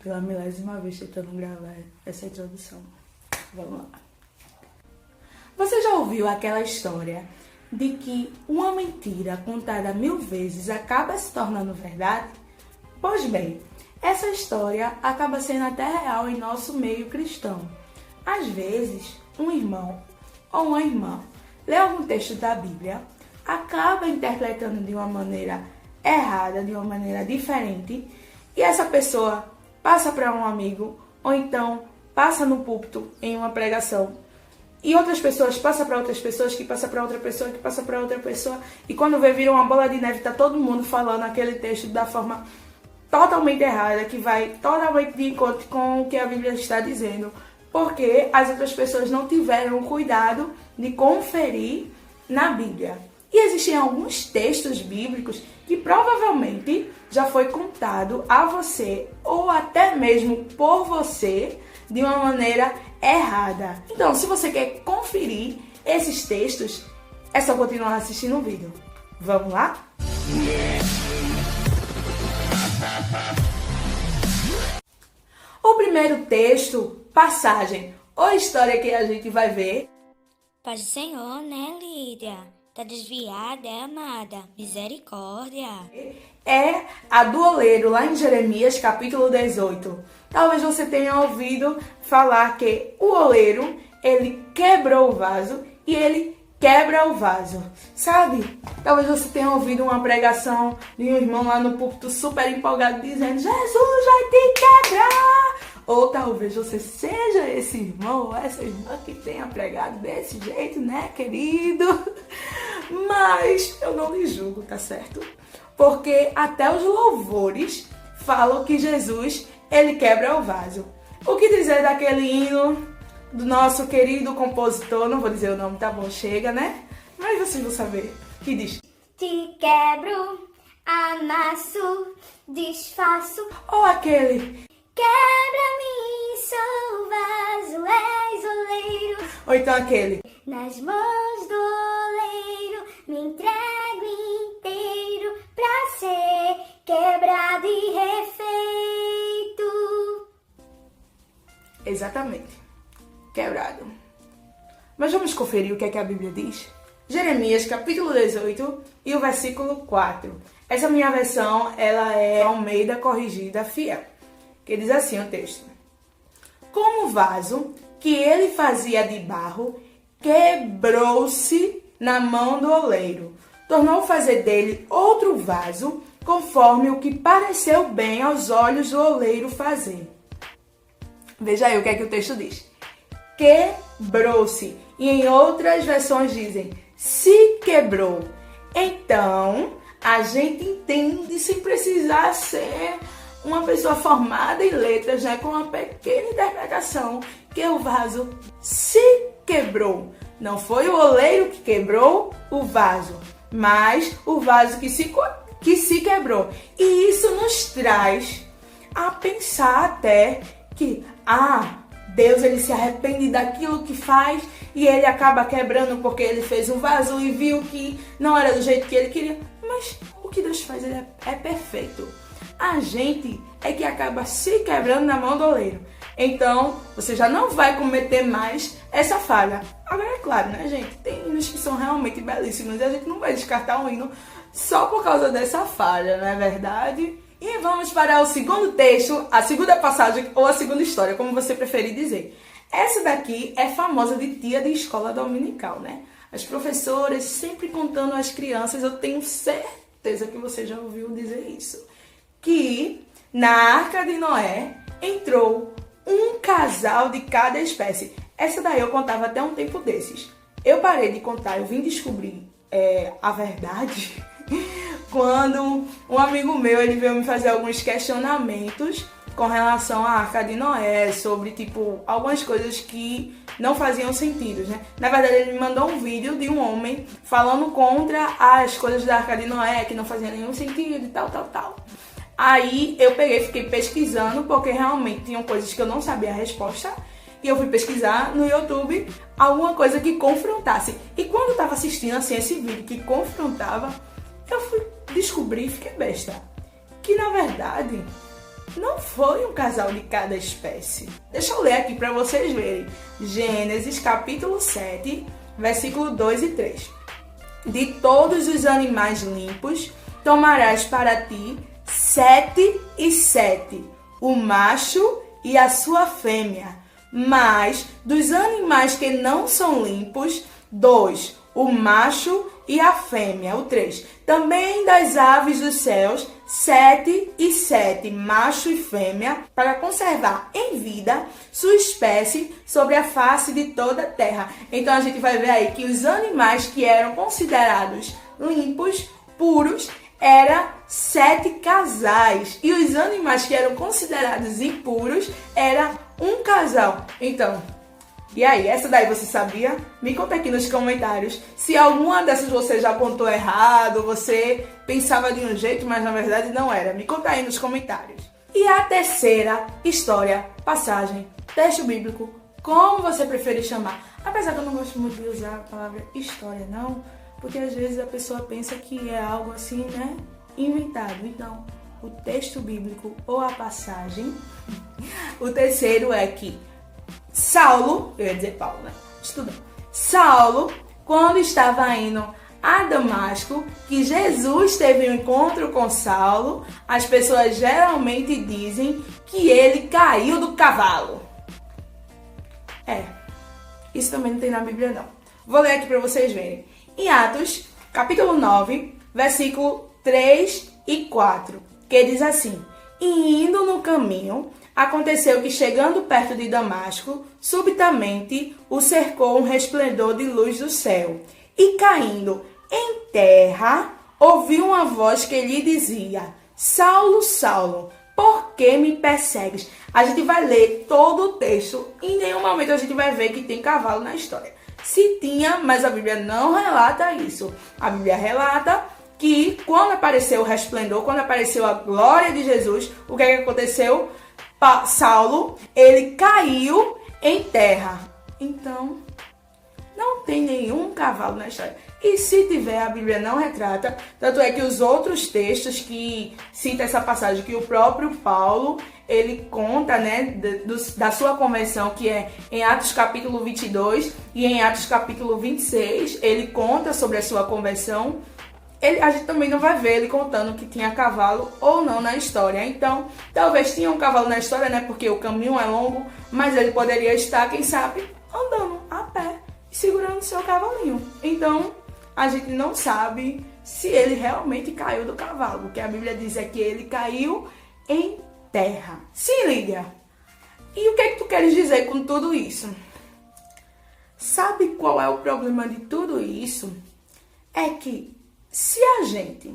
pela milésima vez tentando gravar essa introdução. Vamos lá. Você já ouviu aquela história de que uma mentira contada 1000 vezes acaba se tornando verdade? Pois bem, essa história acaba sendo até real em nosso meio cristão. Às vezes, um irmão ou uma irmã lê algum texto da Bíblia, acaba interpretando de uma maneira errada, de uma maneira diferente, e essa pessoa passa para um amigo, ou então passa no púlpito em uma pregação, e outras pessoas passam para outras pessoas, que passa para outra pessoa, que passa para outra pessoa, e quando vê, vira uma bola de neve, tá todo mundo falando aquele texto da forma totalmente errada, que vai totalmente de encontro com o que a Bíblia está dizendo, porque as outras pessoas não tiveram o cuidado de conferir na Bíblia. E existem alguns textos bíblicos que provavelmente já foi contado a você ou até mesmo por você de uma maneira errada. Então, se você quer conferir esses textos, é só continuar assistindo o vídeo. Vamos lá? O primeiro texto, passagem ou história que a gente vai ver. Paz do Senhor, né, Lídia? Tá desviada, é amada. Misericórdia. É a do oleiro, lá em Jeremias, capítulo 18. Talvez você tenha ouvido falar que o oleiro, ele quebrou o vaso e ele quebra o vaso. Sabe? Talvez você tenha ouvido uma pregação de um irmão lá no púlpito super empolgado dizendo: Jesus vai te quebrar! Ou talvez você seja esse irmão ou essa irmã que tenha pregado desse jeito, né, querido? Mas eu não lhe julgo, tá certo? Porque até os louvores falam que Jesus, ele quebra o vaso. O que dizer daquele hino do nosso querido compositor? Não vou dizer o nome, tá bom, chega, né? Mas vocês vão saber. Que diz: Te quebro, amasso, desfaço. Ou aquele: Quebra-me, sou vaso, és oleiro. ou então aquele: Nas mãos do oleiro, me entrego inteiro pra ser quebrado e refeito. Exatamente. Quebrado. Mas vamos conferir o que é que a Bíblia diz? Jeremias, capítulo 18 e o versículo 4. Essa minha versão, ela é Almeida Corrigida Fiel, que diz assim o texto: Como o vaso que ele fazia de barro quebrou-se na mão do oleiro, tornou fazer dele outro vaso, conforme o que pareceu bem aos olhos do oleiro fazer. Veja aí o que é que o texto diz. Quebrou-se. E em outras versões dizem se quebrou. Então, a gente entende, sem precisar ser uma pessoa formada em letras, né, com uma pequena interpretação, que o vaso se quebrou. Não foi o oleiro que quebrou o vaso, mas o vaso que se quebrou. E isso nos traz a pensar até que, Deus, ele se arrepende daquilo que faz e ele acaba quebrando porque ele fez um vaso e viu que não era do jeito que ele queria. Mas o que Deus faz, ele é perfeito. A gente é que acaba se quebrando na mão do oleiro. Então, você já não vai cometer mais essa falha. Agora, é claro, né, gente? Tem hinos que são realmente belíssimos e a gente não vai descartar um hino só por causa dessa falha, não é verdade? E vamos para o segundo texto, a segunda passagem ou a segunda história, como você preferir dizer. Essa daqui é famosa de tia de escola dominical, né? As professoras sempre contando às crianças, eu tenho certeza que você já ouviu dizer isso, que na Arca de Noé entrou um casal de cada espécie. Essa daí eu contava até um tempo desses. Eu parei de contar, eu vim descobrir a verdade quando um amigo meu, ele veio me fazer alguns questionamentos com relação à Arca de Noé, sobre, tipo, algumas coisas que não faziam sentido, né? Na verdade, ele me mandou um vídeo de um homem falando contra as coisas da Arca de Noé, que não faziam nenhum sentido e tal. Aí eu peguei e fiquei pesquisando, porque realmente tinham coisas que eu não sabia a resposta, e eu fui pesquisar no YouTube alguma coisa que confrontasse. E quando eu tava assistindo assim esse vídeo que confrontava, eu fui descobrir, fiquei besta, que na verdade não foi um casal de cada espécie. Deixa eu ler aqui para vocês verem. Gênesis capítulo 7, versículo 2 e 3. De todos os animais limpos, tomarás para ti 7 e 7, o macho e a sua fêmea. Mas dos animais que não são limpos, 2, o macho e a fêmea, o 3. Também das aves dos céus, 7 e 7, macho e fêmea, para conservar em vida sua espécie sobre a face de toda a terra. Então a gente vai ver aí que os animais que eram considerados limpos, puros, eram 7 casais. E os animais que eram considerados impuros, era um casal. Então, e aí, essa daí você sabia? Me conta aqui nos comentários se alguma dessas você já apontou errado, você pensava de um jeito, mas na verdade não era. Me conta aí nos comentários. E a terceira história, passagem, texto bíblico, como você preferir chamar. Apesar que eu não gosto muito de usar a palavra história, não, porque às vezes a pessoa pensa que é algo assim, né, inventado. Então, o texto bíblico ou a passagem. O terceiro é que Saulo, eu ia dizer Paulo, né? Estudando. Saulo, quando estava indo a Damasco, que Jesus teve um encontro com Saulo, as pessoas geralmente dizem que ele caiu do cavalo. Isso também não tem na Bíblia, não. Vou ler aqui para vocês verem. Em Atos, capítulo 9, versículo 3 e 4, que diz assim: E indo no caminho, aconteceu que, chegando perto de Damasco, subitamente o cercou um resplendor de luz do céu. E caindo em terra, ouviu uma voz que lhe dizia: Saulo, Saulo, por que me persegues? A gente vai ler todo o texto e em nenhum momento a gente vai ver que tem cavalo na história. Se tinha, mas a Bíblia não relata isso. A Bíblia relata que quando apareceu o resplendor, quando apareceu a glória de Jesus, o que é que aconteceu? Saulo, ele caiu em terra. Então, não tem nenhum cavalo na história. E se tiver, a Bíblia não retrata. Tanto é que os outros textos que citam essa passagem, que o próprio Paulo, ele conta, né, da sua conversão, que é em Atos capítulo 22 e em Atos capítulo 26, ele conta sobre a sua conversão. A gente também não vai ver ele contando que tinha cavalo ou não na história. Então, talvez tinha um cavalo na história, né? Porque o caminho é longo, mas ele poderia estar, quem sabe, andando a pé e segurando seu cavalinho. Então, a gente não sabe se ele realmente caiu do cavalo. O que a Bíblia diz é que ele caiu em terra. Sim, Lídia. E o que é que tu queres dizer com tudo isso? Sabe qual é o problema de tudo isso? É que se a gente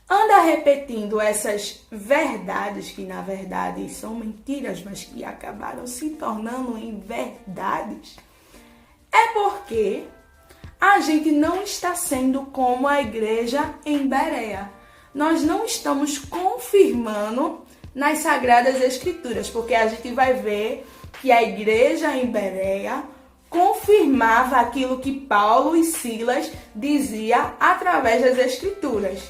anda repetindo essas verdades, que na verdade são mentiras, mas que acabaram se tornando em verdades, é porque a gente não está sendo como a igreja em Bereia. Nós não estamos confirmando nas Sagradas Escrituras, porque a gente vai ver que a igreja em Bereia confirmava aquilo que Paulo e Silas dizia através das Escrituras.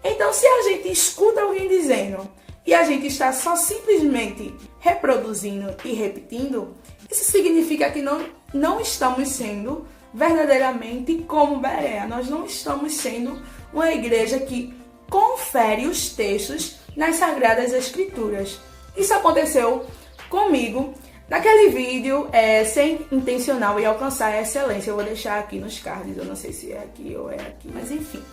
Então, se a gente escuta alguém dizendo e a gente está só simplesmente reproduzindo e repetindo, isso significa que não estamos sendo verdadeiramente como Bereia. Nós não estamos sendo uma igreja que confere os textos nas Sagradas Escrituras. Isso aconteceu comigo naquele vídeo, ser intencional e alcançar a excelência. Eu vou deixar aqui nos cards, eu não sei se é aqui ou é aqui, mas enfim.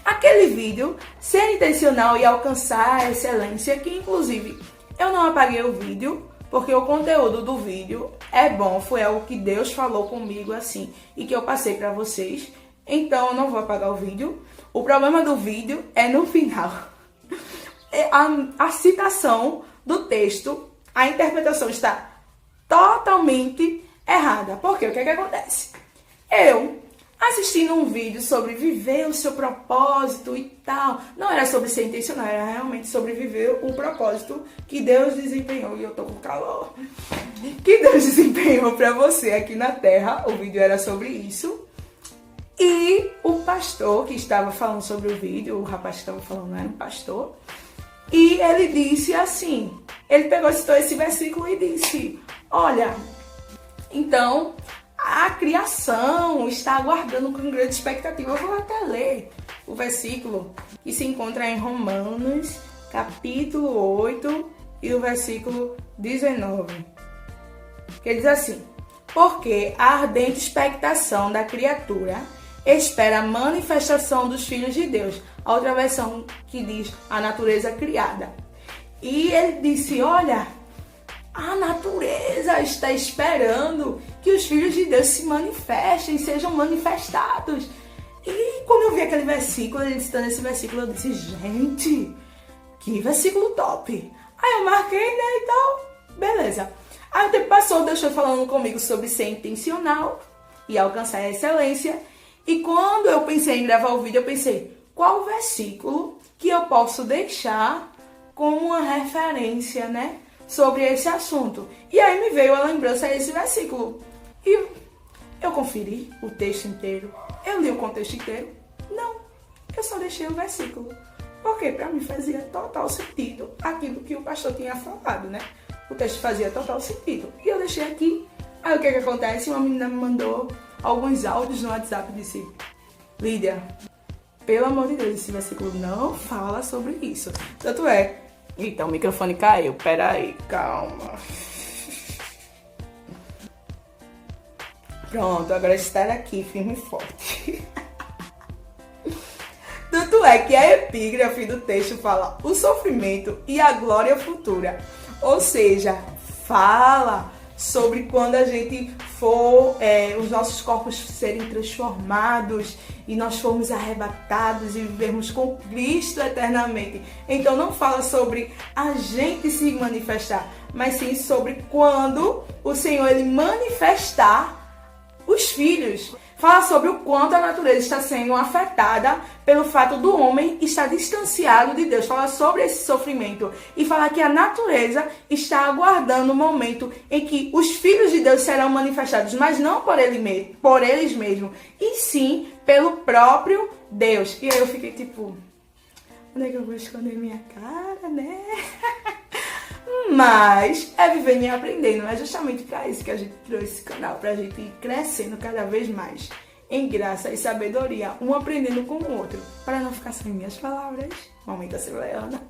Aquele vídeo, ser intencional e alcançar a excelência, que inclusive eu não apaguei o vídeo, porque o conteúdo do vídeo é bom, foi algo que Deus falou comigo assim, e que eu passei para vocês. Então eu não vou apagar o vídeo. O problema do vídeo é no final. A citação do texto, a interpretação está totalmente errada. Porque o que é que acontece? Eu, assistindo um vídeo sobre viver o seu propósito e tal, não era sobre ser intencional, era realmente sobre viver o propósito que Deus desempenhou, e eu tô com calor, que Deus desempenhou pra você aqui na Terra. O vídeo era sobre isso. E o pastor que estava falando sobre o vídeo, o rapaz que estava falando não era um pastor, e ele disse assim: ele pegou, citou esse versículo e disse: olha, então a criação está aguardando com grande expectativa. Eu vou até ler o versículo que se encontra em Romanos, capítulo 8, e o versículo 19. Que diz assim: porque a ardente expectação da criatura espera a manifestação dos filhos de Deus. A outra versão que diz a natureza criada. E ele disse: olha, a natureza está esperando que os filhos de Deus se manifestem, sejam manifestados. E quando eu vi aquele versículo, ele citando esse versículo, eu disse: gente, que versículo top. Aí eu marquei, né, e tal, beleza. Aí o tempo passou, Deus foi falando comigo sobre ser intencional e alcançar a excelência. E quando eu pensei em gravar o vídeo, eu pensei: qual versículo que eu posso deixar como uma referência, né, sobre esse assunto? E aí me veio a lembrança desse versículo. E eu conferi o texto inteiro. Eu li o contexto inteiro? Não. Eu só deixei o versículo. Porque para mim fazia total sentido aquilo que o pastor tinha falado, né? O texto fazia total sentido. E eu deixei aqui. Aí o que acontece? Uma menina me mandou alguns áudios no WhatsApp e disse: Lídia, pelo amor de Deus, esse versículo não fala sobre isso. Tanto é. Então, o microfone caiu. Peraí, calma. Pronto, agora está aqui, firme e forte. Tanto é que a epígrafe do texto fala o sofrimento e a glória futura. Ou seja, fala sobre quando a gente for, os nossos corpos serem transformados e nós formos arrebatados e vivermos com Cristo eternamente. Então não fala sobre a gente se manifestar, mas sim sobre quando o Senhor ele manifestar os filhos. Fala sobre o quanto a natureza está sendo afetada pelo fato do homem estar distanciado de Deus. Fala sobre esse sofrimento e fala que a natureza está aguardando o momento em que os filhos de Deus serão manifestados, mas não por eles mesmos, e sim pelo próprio Deus. E aí eu fiquei tipo: onde é que eu vou esconder minha cara, né? Mas é vivendo e aprendendo. É justamente para isso que a gente criou esse canal, para a gente ir crescendo cada vez mais em graça e sabedoria, um aprendendo com o outro. Para não ficar sem minhas palavras, momento Assembleiana,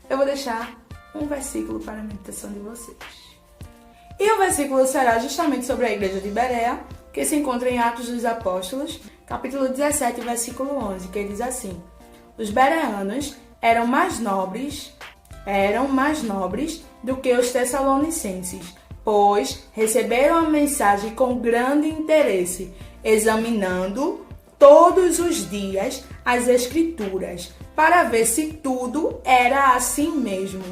eu vou deixar um versículo para a meditação de vocês. E o versículo será justamente sobre a igreja de Bereia, que se encontra em Atos dos Apóstolos, capítulo 17, versículo 11, que diz assim: os bereanos eram mais nobres do que os tessalonicenses, pois receberam a mensagem com grande interesse, examinando todos os dias as Escrituras, para ver se tudo era assim mesmo.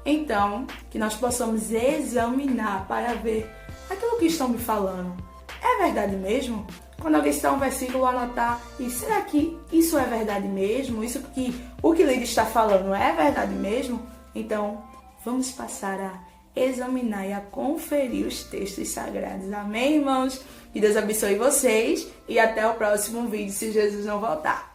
Então, que nós possamos examinar para ver aquilo que estão me falando. É verdade mesmo? Quando alguém citar um versículo, anotar, e será que isso é verdade mesmo? O que Lídia está falando é verdade mesmo? Então, vamos passar a examinar e a conferir os textos sagrados. Amém, irmãos? Que Deus abençoe vocês e até o próximo vídeo, se Jesus não voltar.